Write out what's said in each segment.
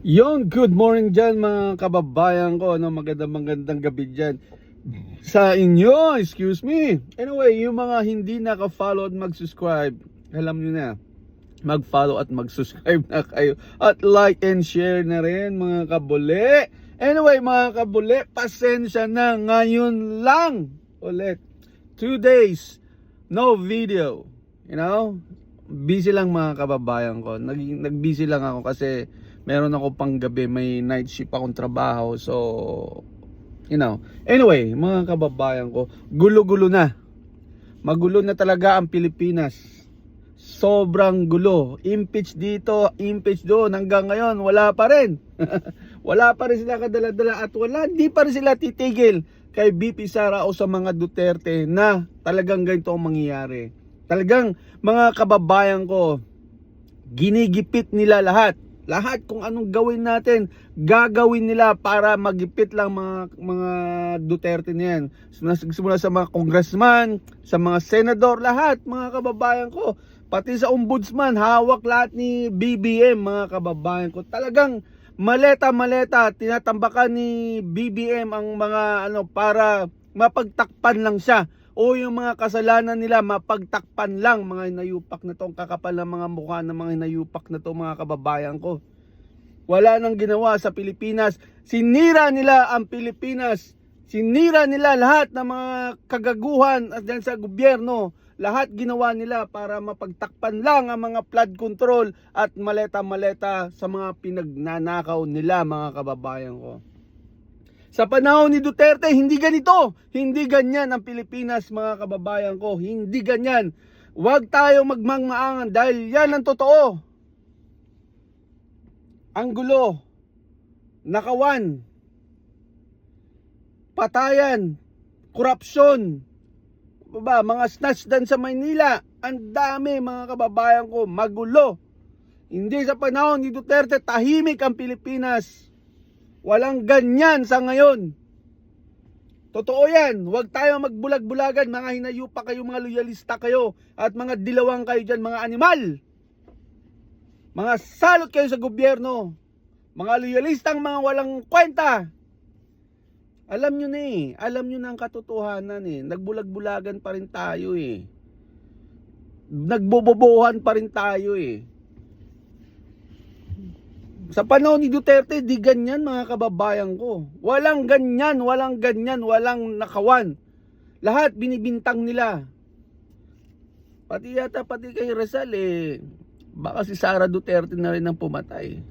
Yon, good morning dyan mga kababayan ko. Magandang gabi dyan sa inyo, excuse me. Anyway, yung mga hindi naka-follow at mag-subscribe, alam nyo na, mag-follow at mag-subscribe na kayo. At like and share na rin mga kabuli. Anyway mga kabuli, pasensya na ngayon lang ulit. 2 days, no video. Busy lang mga kababayan ko. Nag-busy lang ako kasi meron ako pang gabi, may night shift akong trabaho. So, anyway, mga kababayan ko, gulo-gulo na. Magulo na talaga ang Pilipinas. Sobrang gulo. Impeach dito, impeach doon. Hanggang ngayon, wala pa rin. Wala pa rin sila kadala-dala at hindi pa rin sila titigil kay BP Sara o sa mga Duterte na talagang ganito ang mangyayari. Talagang mga kababayan ko, ginigipit nila lahat. Lahat kung anong gawin natin, gagawin nila para magipit lang mga Duterte niyan. Simula sa mga congressman, sa mga senador, lahat mga kababayan ko. Pati sa ombudsman, hawak lahat ni BBM mga kababayan ko. Talagang maleta, tinatambakan ni BBM ang mga para mapagtakpan lang siya. O yung mga kasalanan nila mapagtakpan lang, mga hinayupak na to, ang kakapal ng mga mukha ng mga hinayupak na to mga kababayan ko. Wala nang ginawa sa Pilipinas. Sinira nila ang Pilipinas. Sinira nila lahat ng mga kagaguhan at dyan sa gobyerno. Lahat ginawa nila para mapagtakpan lang ang mga flood control at maleta sa mga pinagnanakaw nila mga kababayan ko. Sa panahon ni Duterte, hindi ganito. Hindi ganyan ang Pilipinas mga kababayan ko. Hindi ganyan. Huwag tayo magmangmaangan dahil yan ang totoo. Ang gulo, nakawan, patayan, korupsyon, mga snatch dan sa Maynila. Ang dami mga kababayan ko, magulo. Hindi sa panahon ni Duterte, tahimik ang Pilipinas. Walang ganyan sa ngayon. Totoo yan. Huwag tayo magbulag-bulagan. Mga hinayupa kayo, mga loyalista kayo. At mga dilawang kayo dyan, mga animal. Mga salot kayo sa gobyerno. Mga loyalistang mga walang kwenta. Alam nyo na eh. Alam nyo na ang katotohanan eh. Nagbulag-bulagan pa rin tayo eh. Nagbobobohan pa rin tayo eh. Sa panahon ni Duterte, di ganyan mga kababayan ko. Walang ganyan, walang nakawan. Lahat binibintang nila. Pati kay Rizal baka si Sara Duterte na rin ang pumatay.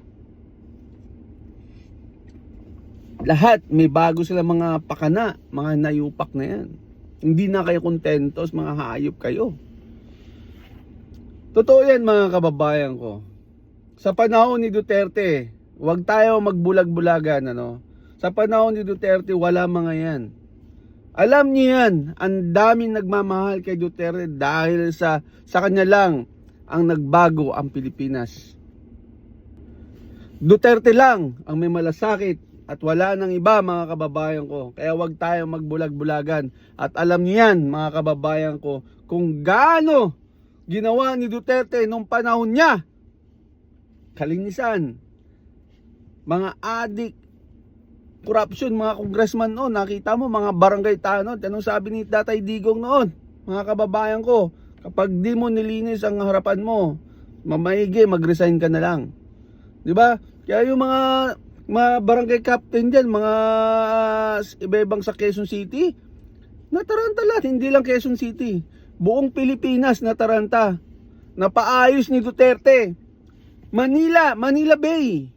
Lahat, may bago sila mga pakana, mga nayupak na yan. Hindi na kayo kontentos, mga hayop kayo. Totoo yan mga kababayan ko. Sa panahon ni Duterte, huwag tayo magbulag-bulagan, Sa panahon ni Duterte, wala mga yan. Alam niyo yan, ang daming nagmamahal kay Duterte dahil sa kanya lang ang nagbago ang Pilipinas. Duterte lang ang may malasakit at wala nang iba mga kababayan ko. Kaya huwag tayo magbulag-bulagan. At alam niyo yan mga kababayan ko, kung gaano ginawa ni Duterte nung panahon niya. Kalinisan, mga adik, corruption, mga congressman noon, nakita mo mga barangay tanod. Anong sabi ni Tatay Digong noon, mga kababayan ko, kapag di mo nilinis ang harapan mo, mamaigi, mag-resign ka na lang. Diba? Kaya yung mga barangay captain dyan, mga iba-ibang sa Quezon City, nataranta lahat, hindi lang Quezon City, buong Pilipinas nataranta, napaayos ni Duterte. Manila Bay,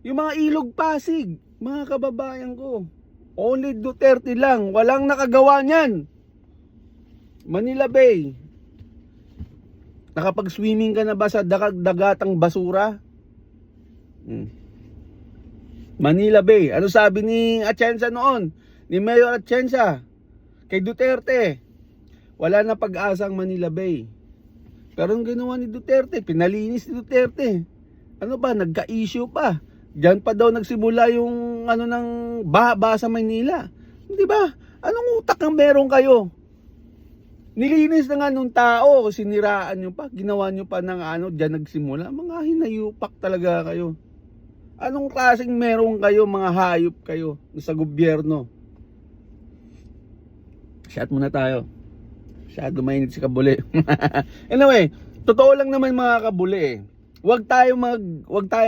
yung mga ilog Pasig, mga kababayan ko, only Duterte lang, walang nakagawa niyan. Manila Bay, nakapag-swimming ka na ba sa dagatang basura? Manila Bay, ano sabi ni Atienza noon, ni Mayor Atienza, kay Duterte, wala na pag-asang Manila Bay. Pero ang ginawa ni Duterte, pinalinis ni Duterte. Ano ba, nagka-issue pa. Diyan pa daw nagsimula yung ng baha sa Maynila. Di ba? Anong utak ang meron kayo? Nilinis na nga nung tao, siniraan nyo pa, ginawa nyo pa ng diyan nagsimula. Mga hinayupak talaga kayo. Anong klaseng meron kayo, mga hayop kayo sa gobyerno? Shot muna tayo. Masyado mainit si Kabuli. Anyway, totoo lang naman mga Kabuli eh. Huwag tayo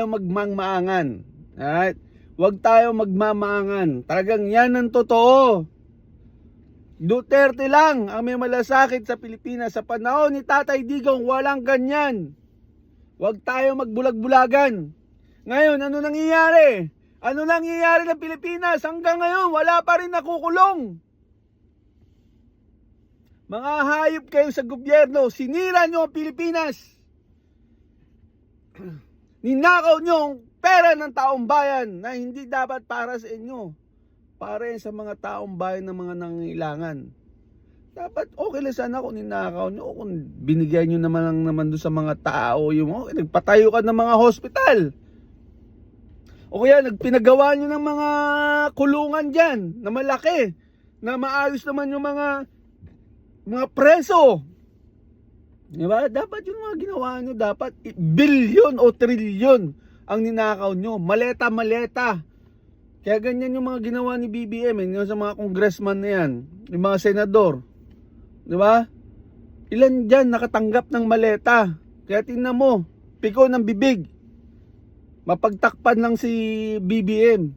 magmangmaangan. Alright? Huwag tayo magmamaangan. Talagang yan ang totoo. Duterte lang ang may malasakit sa Pilipinas. Sa panahon ni Tatay Digong, walang ganyan. Huwag tayo magbulag-bulagan. Ngayon, ano nangyayari? Ano nangyayari ng Pilipinas? Hanggang ngayon, wala pa rin nakukulong. Mga hayop kayo sa gobyerno, sinira nyo ang Pilipinas. Ninakaw nyo ang pera ng taong bayan na hindi dapat para sa inyo. Para sa mga taong bayan na mga nangangailangan. Dapat okay lang sana kung ninakaw nyo, kung binigyan nyo naman doon sa mga tao, yung nagpatayo ka ng mga hospital. O kaya nagpinagawa nyo ng mga kulungan dyan na malaki, na maayos naman yung mga preso. Diba? Dapat yung mga ginawa nyo, dapat bilyon o trilyon ang ninakaw nyo. Maleta. Kaya ganyan yung mga ginawa ni BBM, yung sa mga congressman na yan, yung mga senador. Diba? Ilan dyan nakatanggap ng maleta. Kaya tingnan mo, piko ng bibig. Mapagtakpan lang si BBM.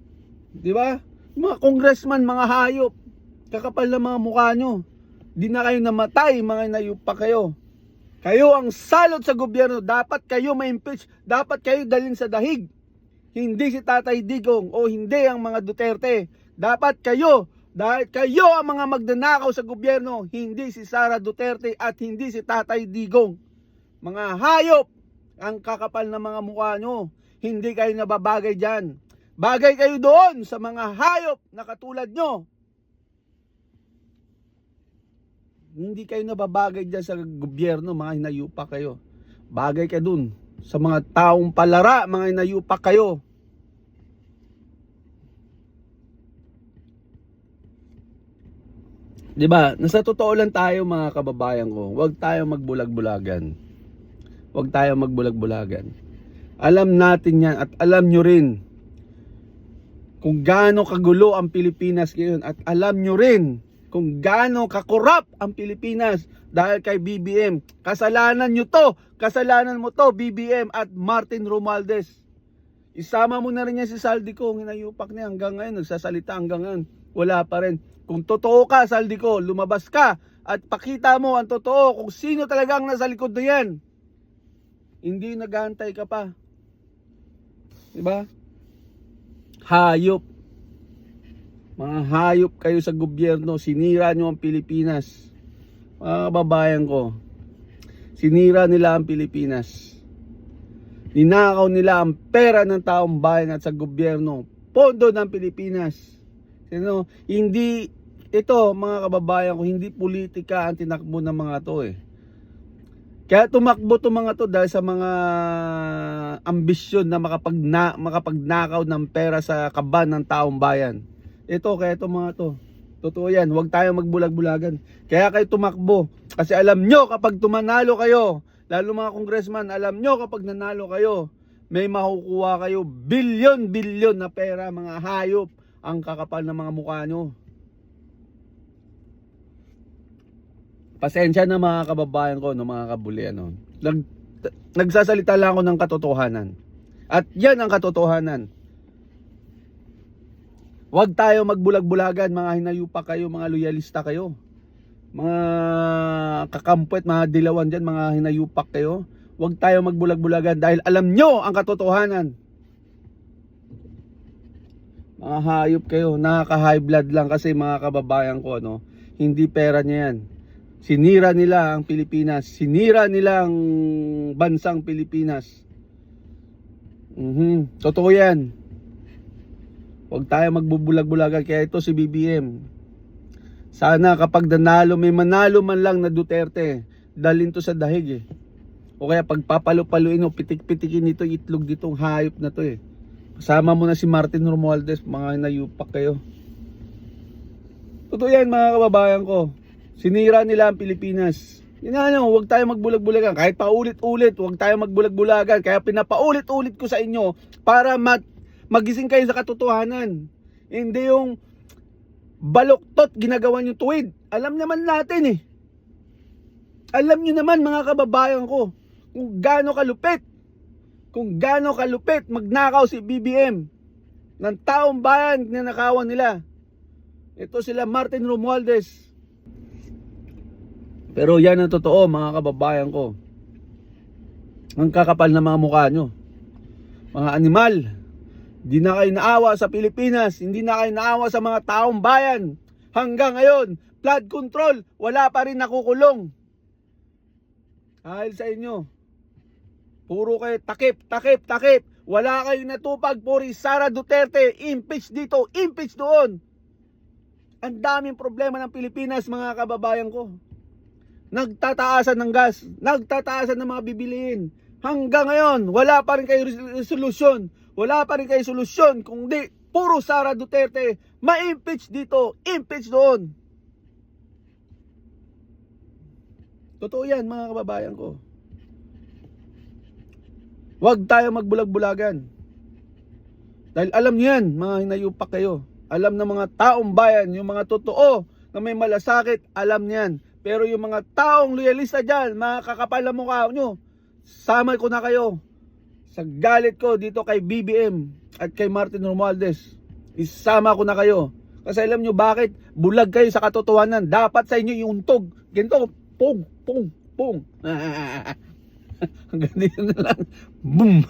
Diba? Mga congressman, mga hayop. Kakapal na mga mukha nyo. Di na kayo namatay, mga inayupa kayo. Kayo ang salot sa gobyerno. Dapat kayo ma-impeach. Dapat kayo dalhin sa dahig. Hindi si Tatay Digong o hindi ang mga Duterte. Dapat kayo. Dahil kayo ang mga magnanakaw sa gobyerno. Hindi si Sara Duterte at hindi si Tatay Digong. Mga hayop ang kakapal na mga mukha nyo. Hindi kayo nababagay dyan. Bagay kayo doon sa mga hayop na katulad nyo. Hindi kayo nababagay dyan sa gobyerno, mga hinayupa kayo. Bagay kayo dun sa mga taong palara, mga hinayupa kayo. Diba? Nasa totoo lang tayo mga kababayan ko. Huwag tayo magbulag-bulagan. Huwag tayo magbulag-bulagan. Alam natin yan at alam nyo rin kung gaano kagulo ang Pilipinas ngayon. At alam nyo rin kung gaano kakorap ang Pilipinas dahil kay BBM. Kasalanan nyo to. Kasalanan mo to, BBM at Martin Romualdez. Isama mo na rin yan si Saldico. Hinayupak niya hanggang ngayon. Nagsasalita hanggang ngayon. Wala pa rin. Kung totoo ka, Saldico, lumabas ka at pakita mo ang totoo kung sino talagang nasa likod na yan. Hindi naghahantay ka pa. Diba? Hayop. Mga hayop kayo sa gobyerno. Sinira nyo ang Pilipinas. Mga kababayan ko. Sinira nila ang Pilipinas. Ninakaw nila ang pera ng taong bayan at sa gobyerno. Pondo ng Pilipinas. Hindi ito mga kababayan ko, hindi politika ang tinakbo ng mga to eh. Kaya tumakbo to mga to dahil sa mga ambisyon na makapagnakaw ng pera sa kaban ng taong bayan. Ito kaya ito mga to. Totoo yan, huwag tayo magbulag-bulagan. Kaya kayo tumakbo kasi alam nyo kapag tumanalo kayo, lalo mga congressman, alam nyo kapag nanalo kayo, may makukuha kayo bilyon-bilyon na pera, mga hayop. Ang kakapal ng mga mukha nyo. Pasensya na mga kababayan ko, no, mga kabuli, ano. Nagsasalita lang ako ng katotohanan. At yan ang katotohanan. Huwag tayo magbulag-bulagan, mga hinayupa kayo, mga loyalista kayo. Mga kakampwet, mga dilawan dyan, mga hinayupak kayo. Huwag tayo magbulag-bulagan dahil alam nyo ang katotohanan. Mga hayop kayo, nakaka-high blood lang kasi mga kababayan ko, no? Hindi pera niya yan. Sinira nila ang Pilipinas. Sinira nila ang bansang Pilipinas. Totoo yan. Huwag tayo magbubulag-bulagan. Kaya ito si BBM. Sana kapag nanalo, may manalo man lang na Duterte, dalhin to sa dahig eh. O kaya pagpapalo-paluin o pitik-pitikin nito itlog ditong hayop na to eh. Kasama mo na si Martin Romualdez, mga nayupak kayo. Totoo yan mga kababayan ko. Sinira nila ang Pilipinas. Huwag tayo magbulag-bulagan. Kahit paulit-ulit, huwag tayo magbulag-bulagan. Kaya pinapaulit-ulit ko sa inyo para Magising kayo sa katotohanan. Hindi yung baluktot ginagawa nyo tuwid. Alam naman natin eh. Alam nyo naman mga kababayan ko kung gaano kalupit. Kung gaano kalupit magnakaw si BBM ng taong bayan na nakawan nila. Ito sila Martin Romualdez. Pero yan ang totoo mga kababayan ko. Ang kakapal na mga mukha nyo. Mga animal. Hindi na kayo naawa sa Pilipinas. Hindi na kayo naawa sa mga taong bayan. Hanggang ngayon, flood control, wala pa rin nakukulong. Dahil sa inyo. Puro kayo takip. Wala kayo natupag, puri Sara Duterte. Impeach dito, impeach doon. Ang daming problema ng Pilipinas mga kababayan ko. Nagtataasan ng gas, nagtataasan ng mga bibilihin. Hanggang ngayon, wala pa rin kayo solusyon. Wala pa rin kayo solusyon kung di puro Sara Duterte. Ma-impeach dito, impeach doon. Totoo yan mga kababayan ko. Huwag tayo magbulag-bulagan. Dahil alam niyo yan, mga hinayupak kayo. Alam ng mga taong bayan, yung mga totoo na may malasakit, alam niyan. Pero yung mga taong loyalista dyan, mga kakapal na mukha nyo, sama ko na kayo sa galit ko dito kay BBM at kay Martin Romualdez. Isama ko na kayo. Kasi alam nyo bakit? Bulag kayo sa katotohanan. Dapat sa inyo iuntog. Ganito, pong. Hanggang dito na lang. Boom!